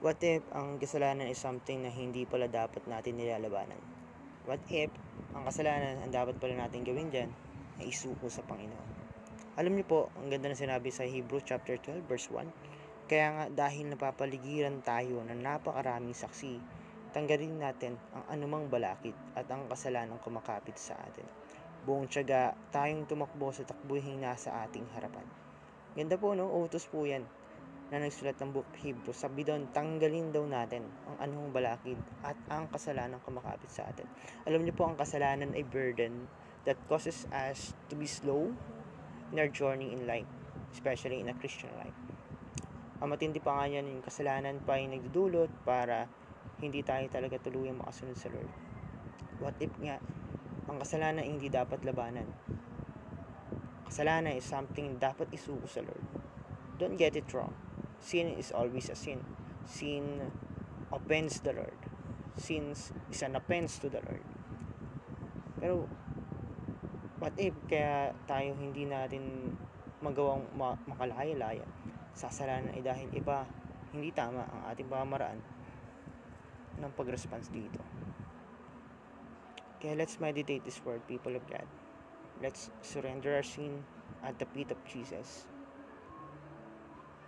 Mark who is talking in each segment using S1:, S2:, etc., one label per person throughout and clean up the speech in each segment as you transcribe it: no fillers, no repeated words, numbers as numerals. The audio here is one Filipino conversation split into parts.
S1: What if ang kasalanan is something na hindi pala dapat natin nilalabanan? What if ang kasalanan ang dapat pala natin gawin dyan ay isuko sa Panginoon? Alam niyo po, ang ganda na sinabi sa Hebrews chapter 12 verse 1. Kaya nga dahil napapaligiran tayo ng napakaraming saksi, tanggalin natin ang anumang balakid at ang kasalanang kumakapit sa atin. Buong tiyaga tayong tumakbo sa takbuhing nasa ating harapan. Ganda po, no? Utos po yan na nagsulat ng book Hebrews. Sabi doon, tanggalin daw natin ang anumang balakid at ang kasalanang kumakapit sa atin. Alam niyo po, ang kasalanan ay burden that causes us to be slow in our journey in life, especially in a Christian life. Ang matindi pa nga yan, yung kasalanan pa yung nagdudulot para hindi tayo talaga tuluyang makasunod sa Lord. What if nga, ang kasalanan ay hindi dapat labanan? Kasalanan is something dapat isuko sa Lord. Don't get it wrong. Sin is always a sin. Sin offends the Lord. Sin is an offense to the Lord. Pero, what if kaya tayo hindi natin magawang makalaya-laya sa kasalanan ay dahil iba hindi tama ang ating pamamaraan ng pag-response dito. Kaya let's meditate this word, people of God. Let's surrender our sin at the feet of Jesus.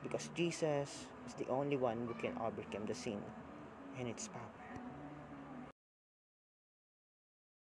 S1: Because Jesus is the only one who can overcome the sin and its power.